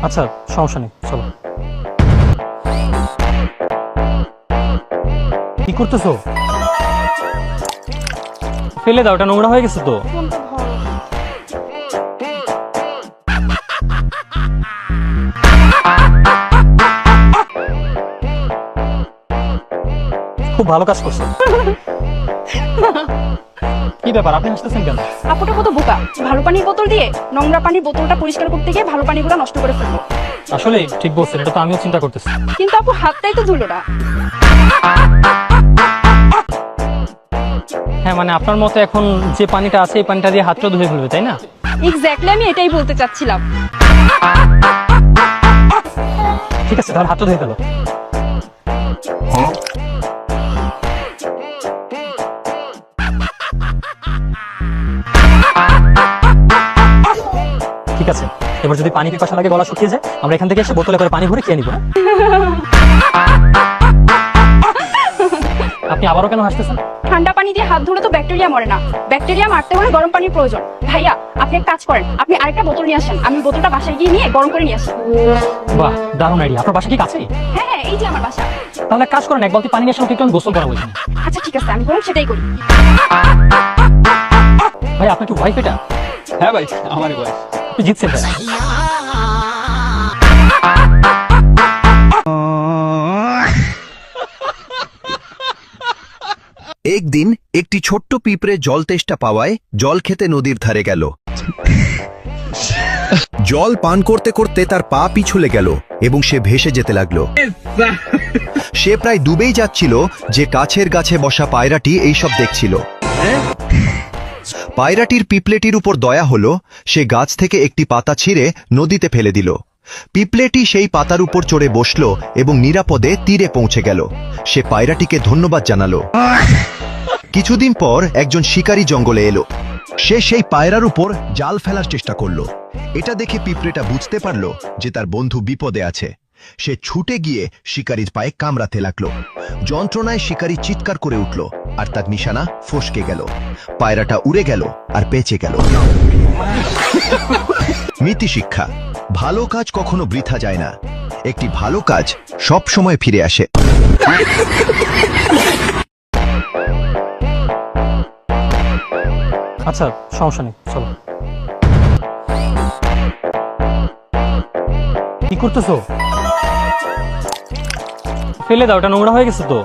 আচ্ছা সমস্যা নেই, চলো। কি করতেছো? ফেলে দাও, ওটা নোংরা হয়ে গেছে তো। খুব ভালো কাজ করছো। কি ব্যাপার, আপনি হাসতেছেন কেন? আপুটা কত বোকা, ভালো পানির বোতল দিয়ে নোংরা পানির বোতলটা পরিষ্কার করতে গিয়ে ভালো পানিগুলো নষ্ট করে ফেললো। আসলে ঠিক বলছেন, এটা তো আমিও চিন্তা করতেছি। কিন্তু আপু হাতটাই তো ধুলো না। হ্যাঁ মানে আপনার মতে এখন যে পানিটা আছে এই পানিটা দিয়ে হাতটা ধুয়ে ফেলবে, তাই না? এক্স্যাক্টলি, আমি এটাই বলতে চাচ্ছিলাম। ঠিক আছে, তাহলে হাতটা ধুয়ে ফেলো। ঠিক আছে, এবার যদি পানি পিপাসা লাগে, গলা শুকিয়ে যায়, আমরা এখান থেকে এসে বোতলে করে পানি ভরে খেয়ে নিব। আপনি আবারও কেন হাসতেছেন? ঠান্ডা পানি দিয়ে হাত ধুলে তো ব্যাকটেরিয়া মরে না, ব্যাকটেরিয়া মারতে হলে গরম পানির প্রয়োজন। ভাইয়া আপনি এক কাজ করেন, আপনি আরেকটা বোতল নিয়ে আসেন, আমি বোতলটা বাসায় গিয়ে নিয়ে গরম করে নিয়ে আসি। বাহ, দারুণ আইডিয়া। আপনার বাসা কি কাছেই? হ্যাঁ হ্যাঁ, এই যে আমার বাসা। তাহলে এক কাজ করেন, এক বালতি পানি নিয়ে আসলে একটু আমি গোসল করাবো এখানে। আচ্ছা ঠিক আছে, আমি বরং সেটাই করি। ভাই আপনার কি ওয়াইফ এটা? হ্যাঁ ভাই, আমারই বয়স। আপনি জিতছেন ভাই। একদিন একটি ছোট্ট পিঁপড়ে জল তেষ্টা পাওয়ায় জল খেতে নদীর ধারে গেল। জল পান করতে করতে তার পা পিছলে গেল এবং সে ভেসে যেতে লাগলো। সে প্রায় ডুবেই যাচ্ছিল যে কাছের গাছে বসা পায়রাটি এইসব দেখছিল। পায়রাটির পিঁপড়েটির উপর দয়া হলো, সে গাছ থেকে একটি পাতা ছিঁড়ে নদীতে ফেলে দিল। পিঁপড়েটি সেই পাতার উপর চড়ে বসল এবং নিরাপদে তীরে পৌঁছে গেল। সে পায়রাটিকে ধন্যবাদ জানালো। কিছুদিন পর একজন শিকারী জঙ্গলে এলো। সে সেই পায়রার উপর জাল ফেলার চেষ্টা করল। এটা দেখে পিঁপড়েটা বুঝতে পারল যে তার বন্ধু বিপদে আছে। সে ছুটে গিয়ে শিকারীর পায়ে কামড়াতে লাগলো। যন্ত্রণায় শিকারী চিৎকার করে উঠল আর তার নিশানা ফসকে গেল। পায়রাটা উড়ে গেল আর বেঁচে গেল। নীতি শিক্ষা: ভালো কাজ কখনো বৃথা যায় না, একটি ভালো কাজ সব সময় ফিরে আসে। আচ্ছা সমস্যা নেই, চলো। কি করতেছো? ফেলে দাও, ওটা নোংরা হয়ে গেছে তো।